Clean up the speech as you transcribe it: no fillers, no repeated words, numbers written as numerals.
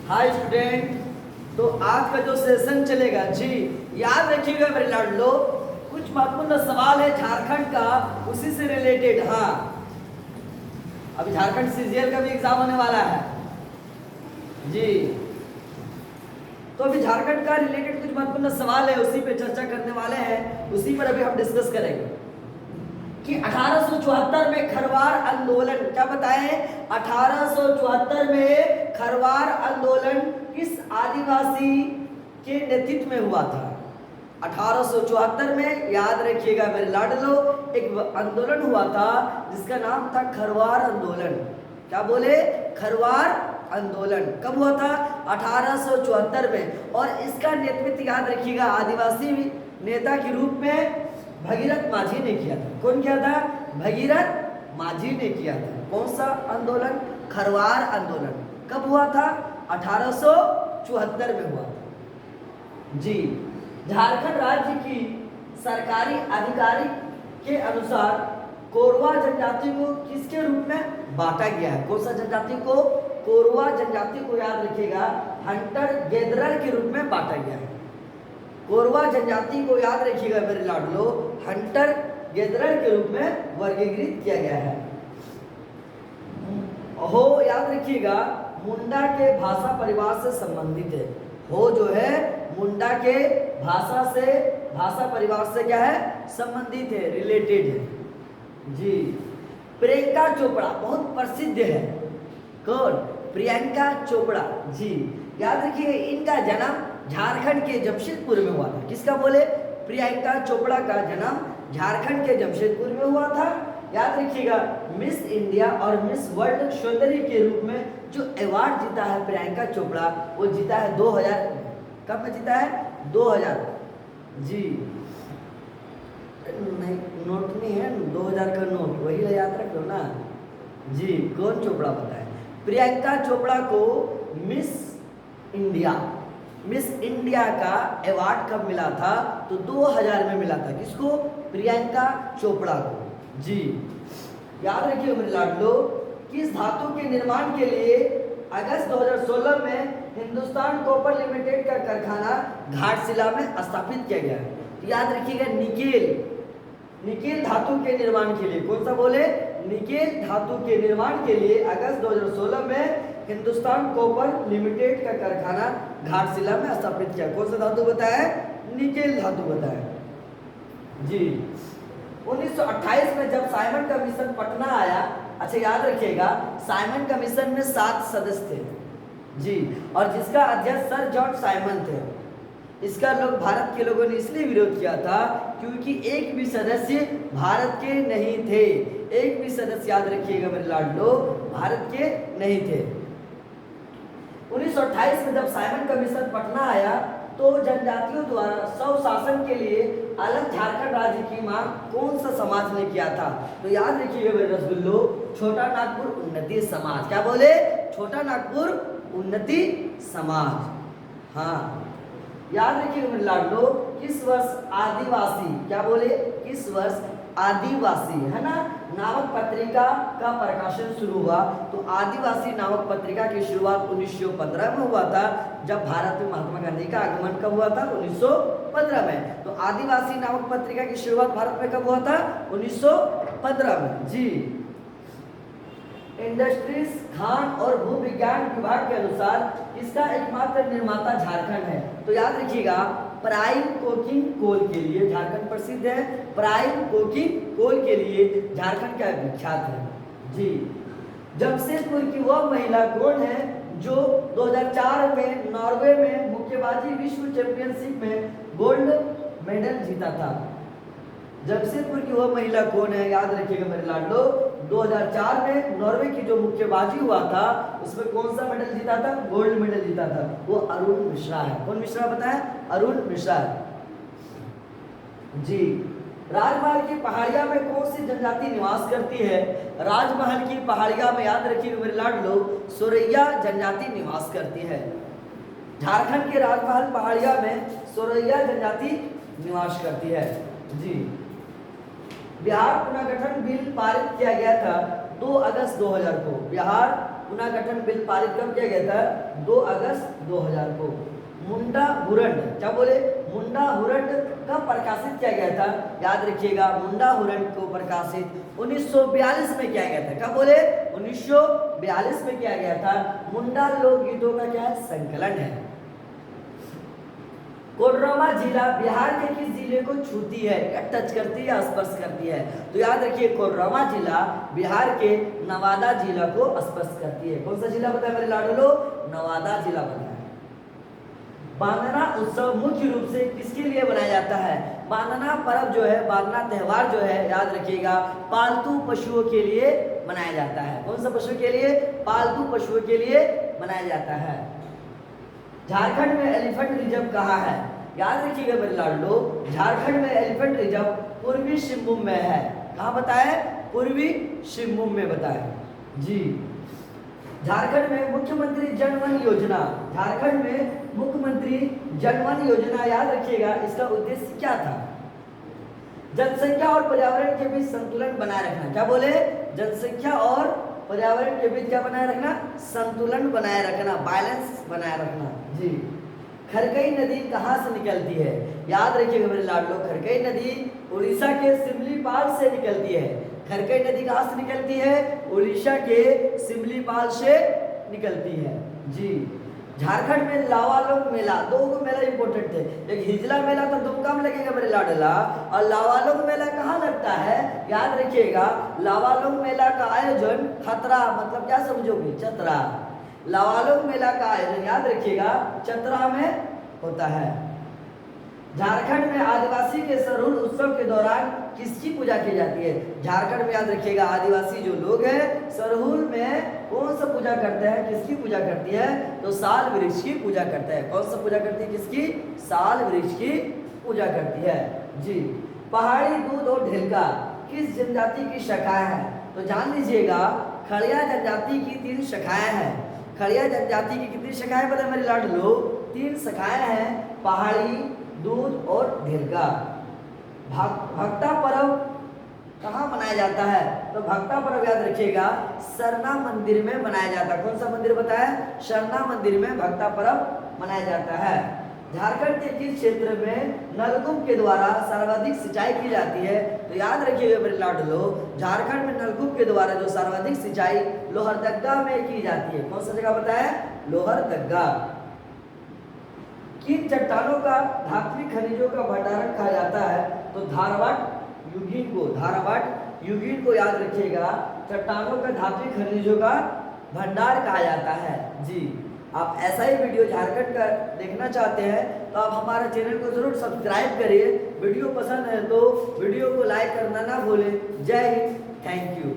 Hi student. तो आज का जो सेशन चलेगा जी, याद रखिएगा मेरे लाडलो, कुछ महत्वपूर्ण सवाल है झारखंड का, उसी से रिलेटेड। हाँ, अभी झारखंड सीजीएल का भी एग्जाम होने वाला है जी। तो अभी झारखंड का रिलेटेड कुछ महत्वपूर्ण सवाल है, उसी पे चर्चा करने वाले हैं, उसी पर अभी हम डिस्कस करेंगे कि 1874 में खरवार आंदोलन, क्या बताएं, 1874 में खरवार आंदोलन किस आदिवासी के नेतृत्व में हुआ था? 1874 में, याद रखिएगा मेरे लाडलो, एक आंदोलन हुआ था जिसका नाम था खरवार आंदोलन। क्या बोले? खरवार आंदोलन। कब हुआ था? 1874 में। और इसका नेतृत्व याद रखिएगा आदिवासी नेता के रूप में भगीरथ माझी ने किया था। कौन किया था? भगीरथ माझी ने किया था। कौन सा आंदोलन? खरवार आंदोलन। कब हुआ था? 1874 में हुआ था जी। झारखंड राज्य की सरकारी अधिकारी के अनुसार कोरवा जनजाति को किसके रूप में बांटा गया है? कौन सा जनजाति को? कोरवा जनजाति को याद रखिएगा हंटर गैदरर के रूप में बांटा गया है। कोरवा जनजाति को याद रखिएगा मेरे लाडलो हंटर गैदरर के रूप में वर्गीकृत किया गया है। हो याद रखिएगा मुंडा के भाषा परिवार से संबंधित है। हो जो है मुंडा के भाषा परिवार से क्या है? संबंधित है, रिलेटेड है जी। प्रियंका चोपड़ा बहुत प्रसिद्ध है। कौन? प्रियंका चोपड़ा जी। याद रखिए इनका जन्म झारखंड के जमशेदपुर में हुआ था। किसका बोले? प्रियंका चोपड़ा का जन्म झारखंड के जमशेदपुर में हुआ था। याद रखिएगा मिस इंडिया और मिस वर्ल्ड सौंदर्य के रूप में जो अवार्ड जीता है प्रियंका चोपड़ा, वो जीता है 2000। कब में जीता है? 2000 जी। नहीं, नोट नहीं है, 2000 का नोट वही याद रखो ना जी। कौन चोपड़ा बताए? प्रियंका चोपड़ा को मिस इंडिया का अवार्ड कब मिला था? तो 2000 में मिला था। किसको? प्रियंका चोपड़ा को जी। याद रखिए मेरे लाडलो, किस धातु के निर्माण के लिए अगस्त 2016 में हिंदुस्तान कॉपर लिमिटेड का कारखाना घाटशिला में स्थापित किया गया है? याद रखिएगा निकेल धातु के निर्माण के लिए। कौन सा बोले? निकेल धातु के निर्माण के लिए अगस्त 2016 में हिंदुस्तान कॉपर लिमिटेड का कारखाना घाटशिला में स्थापित किया। कौन सा धातु बताया? निकेल धातु बताया जी। 1928 में जब साइमन कमीशन पटना आया, अच्छा याद रखिएगा साइमन कमीशन में 7 सदस्य थे जी, और जिसका अध्यक्ष सर जॉर्ज साइमन थे। इसका भारत के लोगों ने इसलिए विरोध किया था क्योंकि एक भी सदस्य भारत के नहीं थे। एक भी सदस्य, याद रखिएगा मेरे लाडलो, भारत के नहीं थे। 1928 में जब साइमन कमीशन पटना आया तो जनजातियों द्वारा स्वशासन के लिए अलग झारखंड राज्य की मांग कौन सा समाज ने किया था? तो याद रखिएगा मेरे रसगुल्लो, छोटा नागपुर उन्नति समाज। क्या बोले? छोटा नागपुर उन्नति समाज। हाँ, याद रखिएगा मेरे लाडलो, किस वर्ष आदिवासी, क्या बोले, किस वर्ष आदिवासी है ना नामक पत्रिका का प्रकाशन शुरू हुआ? तो आदिवासी नामक पत्रिका की शुरुआत 1915 में हुआ था। जब भारत में महात्मा गांधी का आगमन कब हुआ था? 1915 में। तो आदिवासी नामक पत्रिका की शुरुआत भारत में कब हुआ था? 1915 में जी। इंडस्ट्रीज, खान और भू विज्ञान विभाग के अनुसार इसका एकमात्र निर्माता झारखंड है। तो याद रखिएगा प्राइम कोकिंग कोल के लिए झारखंड प्रसिद्ध है। प्राइम कोकिंग कोल के लिए झारखंड क्या विख्यात है जी। जमशेदपुर की वह महिला कौन है जो 2004 में नॉर्वे में मुक्केबाजी विश्व चैंपियनशिप में गोल्ड मेडल जीता था? जमशेदपुर की वह महिला कौन है? याद रखिएगा मेरे लाडलो, 2004 में नॉर्वे की जो मुक्केबाजी हुआ था उसमें कौन सा मेडल जीता था? गोल्ड मेडल जीता था। वो अरुण मिश्रा है। कौन मिश्रा बताया? अरुण मिश्रा जी। राजमहल की पहाड़िया में कौन सी जनजाति निवास करती है? राजमहल की पहाड़िया में, याद रखिएगा मेरे लाडलो, सोरैया जनजाति निवास करती है। झारखंड के राजमहल पहाड़िया में सोरैया जनजाति निवास करती है जी। बिहार पुनर्गठन बिल पारित किया गया था 2 अगस्त 2000 को। बिहार पुनर्गठन बिल पारित कब किया गया था? 2 अगस्त 2000 को। मुंडा हुरंड, क्या बोले? मुंडा हुरंड कब प्रकाशित किया गया था? याद रखिएगा, मुंडा हुरंड को प्रकाशित 1942 में किया गया था। क्या बोले? 1942 में किया गया था। मुंडा लोकगीतों का क्या है? संकलन है। कोडरमा जिला बिहार के किस जिले को छूती है या टच करती है या स्पर्श करती है? तो याद रखिए, कोडरमा जिला बिहार के नवादा जिला को स्पर्श करती है। कौन सा जिला बताया मेरे लाडलो? नवादा जिला बताया। बांदना उत्सव मुख्य रूप से किसके लिए मनाया जाता है? बांदना पर्व जो है, बांदना त्योहार जो है, याद रखिएगा, पालतू पशुओं के लिए मनाया जाता है। कौन सा पशु के लिए? पालतू पशुओं के लिए मनाया जाता है। झारखंड में एलिफेंट रिजर्व कहाँ है? याद रखिएगा मेरे लाडलो, झारखंड में एलिफेंट रिजर्व पूर्वी सिंहभूम में है। कहाँ बताए? पूर्वी सिंहभूम में बताए जी। झारखंड में मुख्यमंत्री जनवन योजना, झारखंड में मुख्यमंत्री जनवन योजना, याद रखिएगा, इसका उद्देश्य क्या था? जनसंख्या और पर्यावरण के बीच संतुलन बनाए रखना। क्या बोले? जनसंख्या और पर्यावरण के बीच क्या बनाए रखना? संतुलन बनाए रखना, बैलेंस बनाए रखना जी। खरकई नदी कहाँ से निकलती है? याद रखिएगा मेरे लाडलो, खरकई नदी उड़ीसा के सिमलीपाल से निकलती है। खरकई नदी कहाँ से निकलती है? उड़ीसा के सिमलीपाल से निकलती है जी। झारखंड में लावालोंग मेला, दो मेला इंपोर्टेंट है। एक हिजला मेला तो दुमका में लगेगा मेरे लाडला, और लावालोंग मेला कहाँ लगता है? याद रखिएगा, लावालोंग मेला का आयोजन खतरा, मतलब क्या समझोगे? चतरा। लावालोंग मेला का आयोजन याद रखिएगा चतरा में होता है। झारखंड में आदिवासी के सरहुल उत्सव के दौरान किसकी पूजा की जाती है? झारखंड में याद रखिएगा, आदिवासी जो लोग हैं सरहुल में कौन सा पूजा करते हैं? किसकी पूजा करती है? तो साल वृक्ष की पूजा करते हैं। कौन सा पूजा करती है? किसकी? साल वृक्ष की पूजा करती है जी। पहाड़ी दूध और ढेलका किस जनजाति की शाखाएं हैं? तो जान लीजिएगा, खड़िया जनजाति की 3 शाखाएं हैं। खड़िया जनजाति की कितनी शाखाएं पता है मेरे लाडलो? 3 शाखाएं हैं, पहाड़ी, दूध और ढेलका। भक्ता पर्व कहाँ मनाया जाता है? तो भक्ता पर्व याद रखिएगा सरना मंदिर में मनाया जाता है। कौन सा मंदिर बताया? सरना मंदिर में भक्ता पर्व मनाया जाता है। झारखंड के किस क्षेत्र में नलकूप के द्वारा सर्वाधिक सिंचाई की जाती है? तो याद रखिएगा मेरे लाडलो, झारखंड में नलकूप के द्वारा जो सर्वाधिक सिंचाई लोहरदग्गा में की जाती है। कौन सा जगह बताया? लोहरदग्गा। किन चट्टानों का धात्विक खनिजों का भंडारण कहा जाता है? तो धारवाड़ युगीन को, धारवाड़ युगीन को याद रखिएगा, चट्टानों का धात्विक खनिजों का भंडार कहा जाता है जी। आप ऐसा ही वीडियो झारखंड का देखना चाहते हैं तो आप हमारे चैनल को जरूर सब्सक्राइब करिए। वीडियो पसंद है तो वीडियो को लाइक करना ना भूलें। जय हिंद, थैंक यू।